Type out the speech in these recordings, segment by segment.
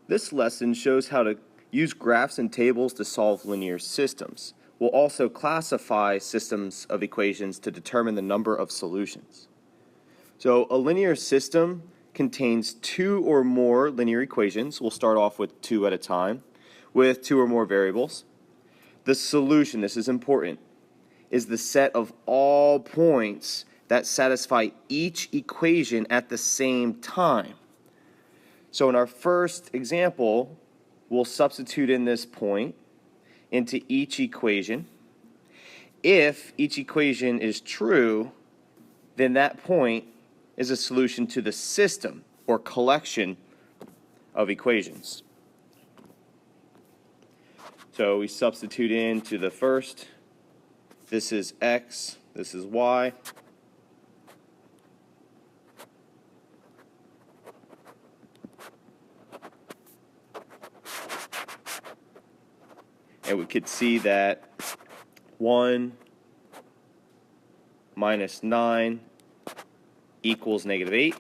This lesson shows how to use graphs and tables to solve linear systems. We'll also classify systems of equations to determine the number of solutions. So a linear system contains two or more linear equations. We'll start off with two at a time, with two or more variables. The solution, this is important, is the set of all points that satisfy each equation at the same time. So in our first example, we'll substitute in this point into each equation. If each equation is true, then that point is a solution to the system or collection of equations. So we substitute into the first. This is x, this is y. And we could see that 1 minus 9 equals negative 8.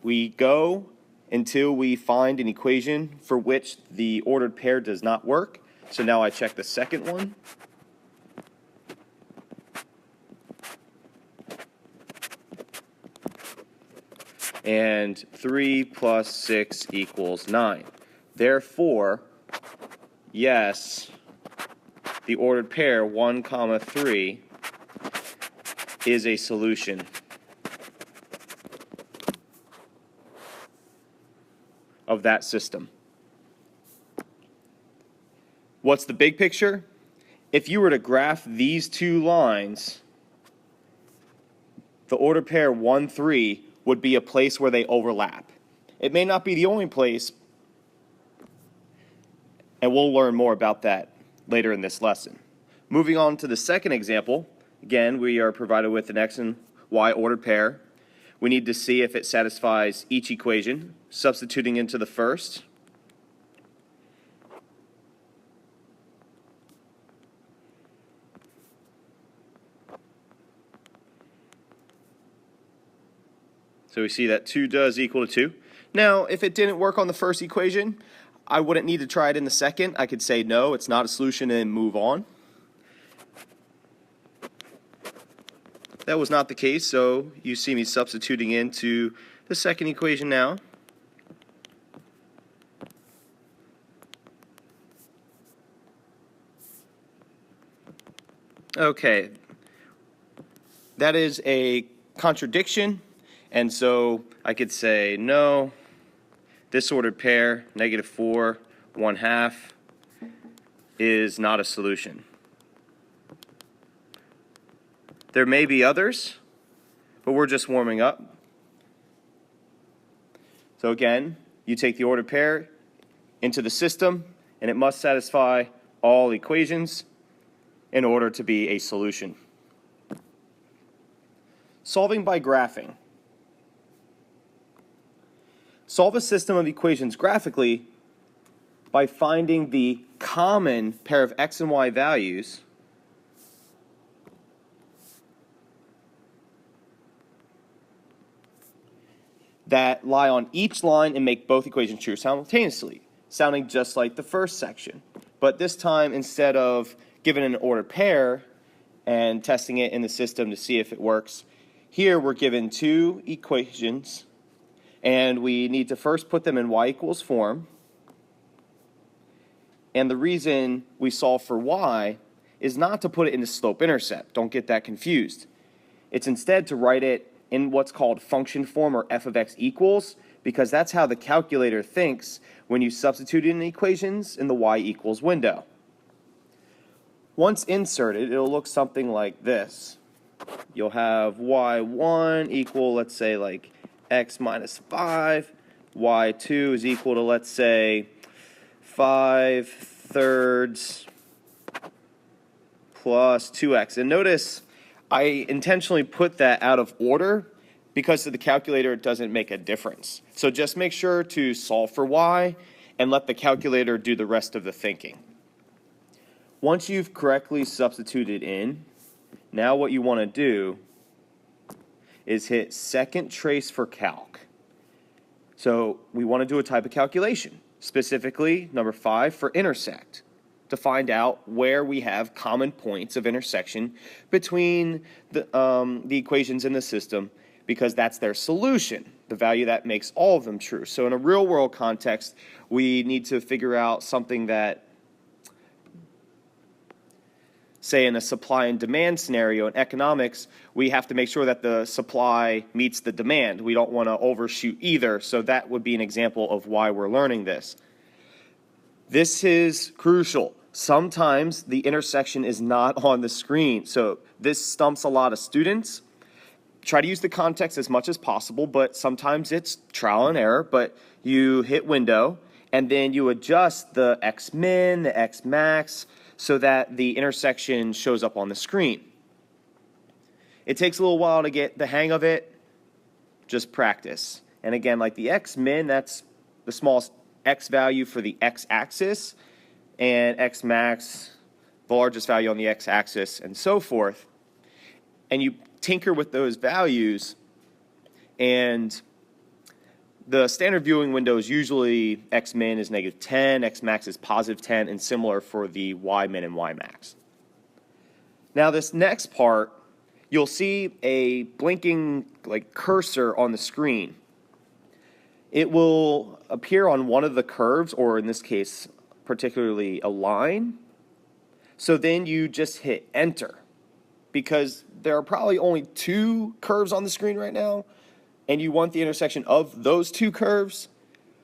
We go until we find an equation for which the ordered pair does not work. So now I check the second one. And 3 plus 6 equals 9. Therefore, yes, the ordered pair 1, 3 is a solution of that system. What's the big picture? If you were to graph these two lines, the ordered pair 1, 3 would be a place where they overlap. It may not be the only place, and we'll learn more about that later in this lesson. Moving on to the second example, again, we are provided with an x and y ordered pair. We need to see if it satisfies each equation, substituting into the first. So we see that 2 does equal to 2. Now, if it didn't work on the first equation, I wouldn't need to try it in the second. I could say no, it's not a solution, and move on. That was not the case, so you see me substituting into the second equation now. Okay, that is a contradiction, and so I could say no, this ordered pair, negative 4, 1/2, is not a solution. There may be others, but we're just warming up. So again, you take the ordered pair into the system, and it must satisfy all equations in order to be a solution. Solving by graphing. Solve a system of equations graphically by finding the common pair of x and y values that lie on each line and make both equations true simultaneously, sounding just like the first section. But this time, instead of giving an ordered pair and testing it in the system to see if it works, here we're given two equations, and we need to first put them in y equals form. And the reason we solve for y is not to put it into slope-intercept. Don't get that confused. It's instead to write it in what's called function form, or f of x equals, because that's how the calculator thinks when you substitute in equations in the y equals window. Once inserted, it'll look something like this. You'll have y1 equal, let's say, like x minus 5. y2 is equal to, let's say, 5/3 plus 2x. And notice I intentionally put that out of order because to the calculator it doesn't make a difference. So just make sure to solve for y and let the calculator do the rest of the thinking. Once you've correctly substituted in, now what you want to do is hit second trace for calc. So we want to do a type of calculation. Specifically, number 5 for intersect, to find out where we have common points of intersection between the equations in the system, because that's their solution, the value that makes all of them true. So in a real world context, we need to figure out something that, say in a supply and demand scenario in economics, we have to make sure that the supply meets the demand. We don't want to overshoot either, so that would be an example of why we're learning this. This is crucial. Sometimes the intersection is not on the screen, so this stumps a lot of students. Try to use the context as much as possible, but sometimes it's trial and error, but you hit window, and then you adjust the X-min, the X-max, so that the intersection shows up on the screen. It takes a little while to get the hang of it. Just practice. And again, like the X-min, that's the smallest X value for the X-axis, and X-max, the largest value on the X-axis, and so forth. And you tinker with those values, and the standard viewing window is usually X-min is -10, X-max is +10, and similar for the Y-min and Y-max. Now this next part, you'll see a blinking cursor on the screen. It will appear on one of the curves, or in this case, particularly a line. So then you just hit enter, because there are probably only 2 curves on the screen right now, and you want the intersection of those 2 curves,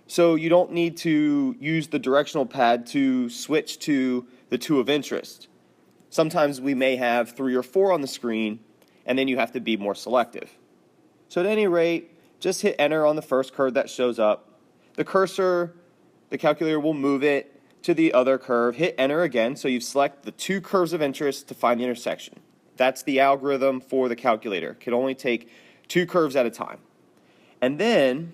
so you don't need to use the directional pad to switch to the 2 of interest. Sometimes we may have 3 or 4 on the screen, and then you have to be more selective. So at any rate, just hit enter on the first curve that shows up. The cursor, the calculator will move it to the other curve. Hit enter again, so you select the 2 curves of interest to find the intersection. That's the algorithm for the calculator. It can only take 2 curves at a time. And then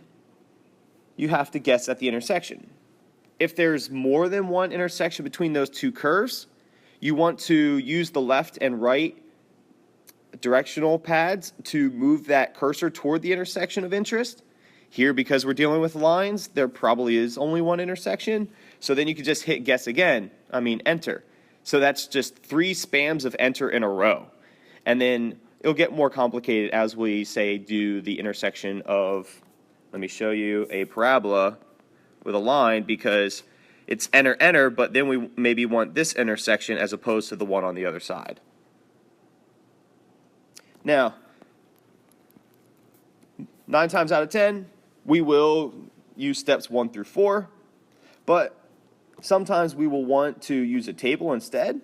you have to guess at the intersection. If there's more than one intersection between those 2 curves, you want to use the left and right directional pads to move that cursor toward the intersection of interest. Here, because we're dealing with lines, there probably is only one intersection. So then you can just hit guess again, enter. So that's just 3 spams of enter in a row. And then it'll get more complicated as we, say, do the intersection of, let me show you, a parabola with a line, because it's enter, enter, but then we maybe want this intersection as opposed to the one on the other side. Now, 9 times out of 10, we will use steps 1 through 4, but sometimes we will want to use a table instead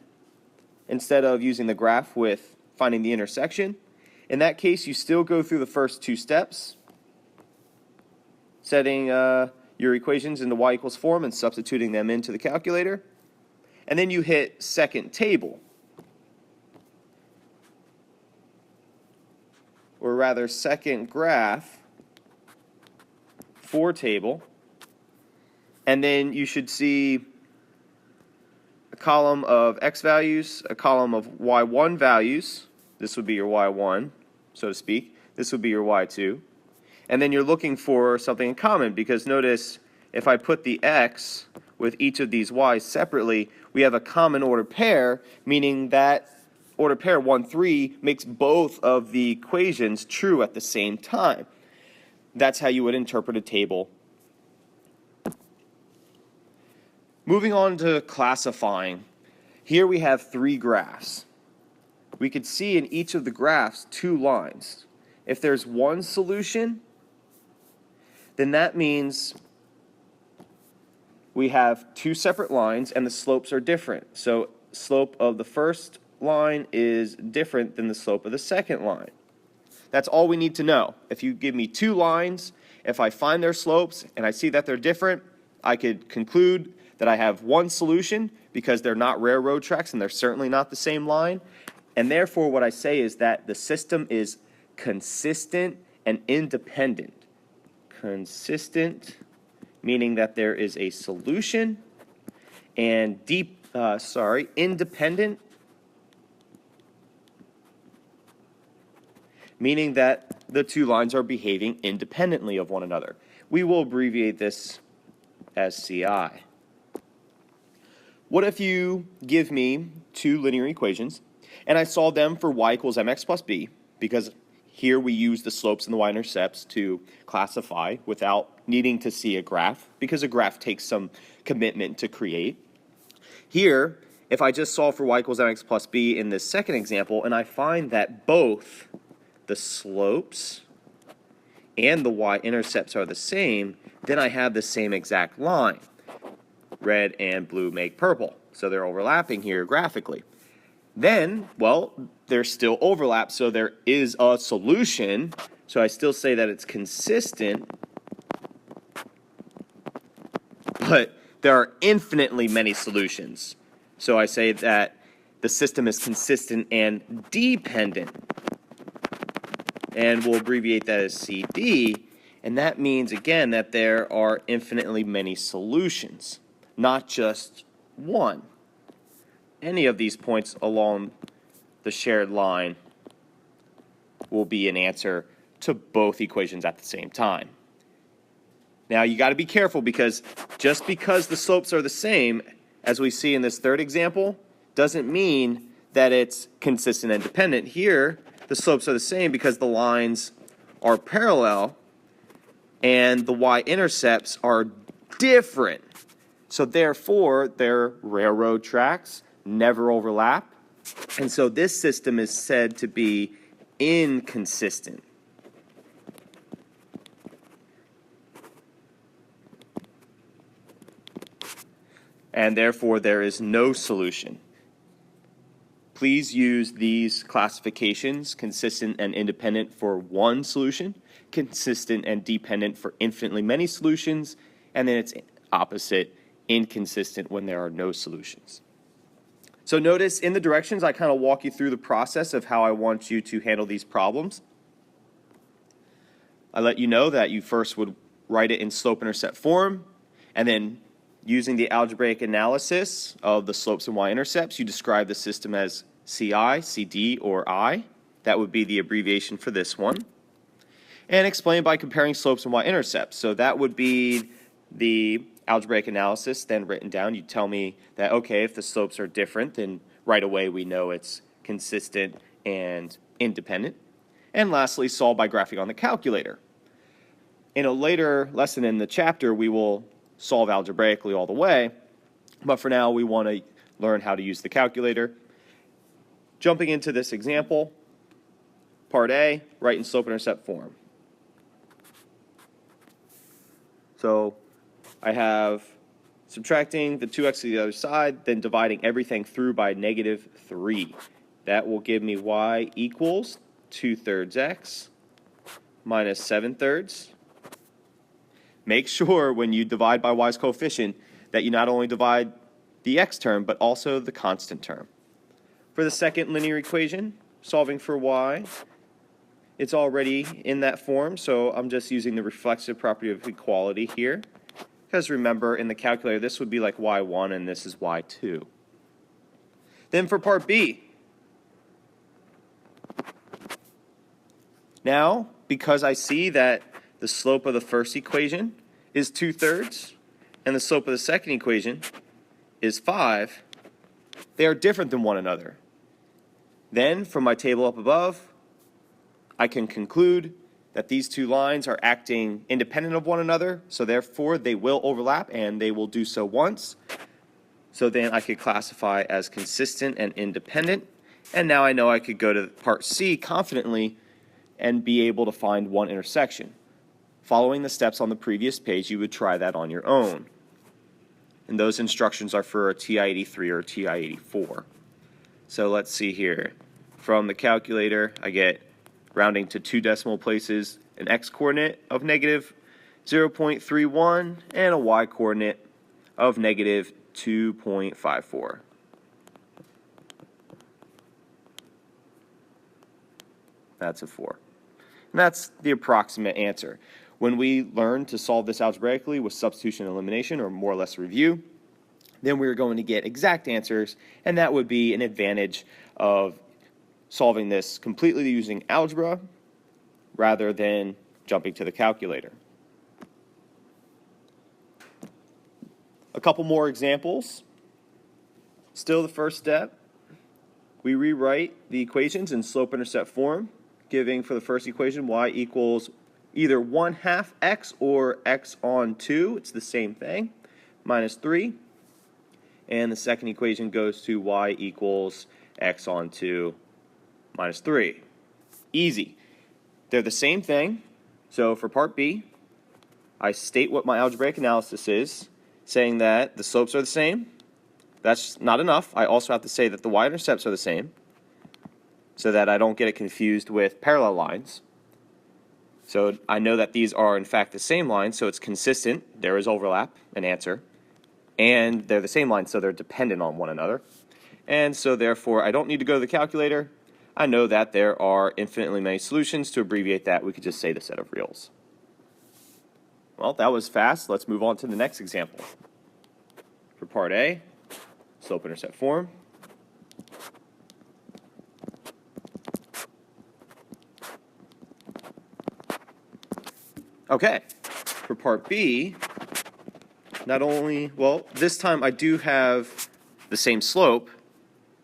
of using the graph with finding the intersection. In that case, you still go through the first 2 steps, setting your equations into y equals form and substituting them into the calculator, and then you hit second table, or rather second graph for table, and then you should see a column of x values, a column of y1 values. This would be your y1, so to speak. This would be your y2. And then you're looking for something in common, because notice if I put the x with each of these y's separately, we have a common ordered pair, meaning that ordered pair 1, 3 makes both of the equations true at the same time. That's how you would interpret a table. Moving on to classifying. Here we have 3 graphs. We could see in each of the graphs 2 lines. If there's one solution, then that means we have 2 separate lines and the slopes are different. So slope of the first line is different than the slope of the second line. That's all we need to know. If you give me 2 lines, if I find their slopes and I see that they're different, I could conclude that I have one solution, because they're not railroad tracks and they're certainly not the same line. And therefore what I say is that the system is consistent and independent. Consistent, meaning that there is a solution, and independent, meaning that the 2 lines are behaving independently of one another. We will abbreviate this as CI. What if you give me two linear equations and I solve them for y equals mx plus b, because here we use the slopes and the y-intercepts to classify without needing to see a graph, because a graph takes some commitment to create. Here, if I just solve for y equals mx plus b in this second example, and I find that both the slopes and the y-intercepts are the same, then I have the same exact line. Red and blue make purple, so they're overlapping here graphically. Then, well, there's still overlap, so there is a solution. So I still say that it's consistent, but there are infinitely many solutions. So I say that the system is consistent and dependent. And we'll abbreviate that as CD. And that means, again, that there are infinitely many solutions, not just one. Any of these points along the shared line will be an answer to both equations at the same time. Now, you got to be careful, because just because the slopes are the same, as we see in this third example, doesn't mean that it's consistent and dependent. Here, the slopes are the same because the lines are parallel and the y-intercepts are different. So therefore, their railroad tracks never overlap. And so this system is said to be inconsistent. And therefore, there is no solution. Please use these classifications, consistent and independent, for one solution, consistent and dependent for infinitely many solutions, and then its opposite, inconsistent, when there are no solutions. So notice in the directions, I kind of walk you through the process of how I want you to handle these problems. I let you know that you first would write it in slope-intercept form, and then using the algebraic analysis of the slopes and y-intercepts, you describe the system as CI, CD, or I. That would be the abbreviation for this one. And explain by comparing slopes and y-intercepts. So that would be the algebraic analysis then written down. You tell me that, okay, if the slopes are different, then right away we know it's consistent and independent. And lastly, solve by graphing on the calculator. In a later lesson in the chapter, we will solve algebraically all the way, but for now we want to learn how to use the calculator. Jumping into this example, part A, write in slope-intercept form. So I have subtracting the 2x to the other side, then dividing everything through by -3. That will give me y equals 2/3 x minus 7/3. Make sure when you divide by y's coefficient that you not only divide the x term, but also the constant term. For the second linear equation, solving for y, it's already in that form, so I'm just using the reflexive property of equality here. Because remember, in the calculator, this would be like y1 and this is y2. Then for part B, now, because I see that the slope of the first equation is 2/3 and the slope of the second equation is 5, they are different than one another. Then, from my table up above, I can conclude that these two lines are acting independent of one another, so therefore they will overlap, and they will do so once. So then I could classify as consistent and independent, and now I know I could go to part C confidently and be able to find one intersection. Following the steps on the previous page, you would try that on your own. And those instructions are for a TI-83 or TI-84. So let's see here. From the calculator, I get, rounding to 2 decimal places, an x-coordinate of -0.31 and a y-coordinate of -2.54. That's a 4. And that's the approximate answer. When we learn to solve this algebraically with substitution and elimination, or more or less review, then we're going to get exact answers, and that would be an advantage of solving this completely using algebra rather than jumping to the calculator. couple more examples. Still the first step. We rewrite the equations in slope-intercept form, giving for the first equation y equals either 1/2 x or x on 2. It's the same thing, minus 3. And the second equation goes to y equals x on 2 minus 3. Easy. They're the same thing. So for part B, I state what my algebraic analysis is, saying that the slopes are the same. That's not enough. I also have to say that the y-intercepts are the same so that I don't get it confused with parallel lines. So I know that these are in fact the same line, so it's consistent. There is overlap, an answer. And they're the same line, so they're dependent on one another. And so therefore, I don't need to go to the calculator. I know that there are infinitely many solutions. To abbreviate that, we could just say the set of reals. Well, that was fast. Let's move on to the next example. For part A, slope-intercept form. Okay, for part B, not only, well, this time I do have the same slope,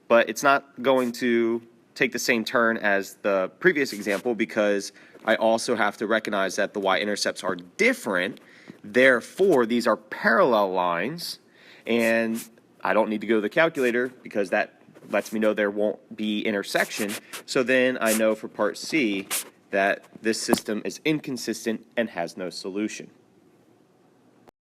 but it's not going to take the same turn as the previous example because I also have to recognize that the y-intercepts are different. Therefore, these are parallel lines, and I don't need to go to the calculator because that lets me know there won't be intersection. So then I know for part C that this system is inconsistent and has no solution.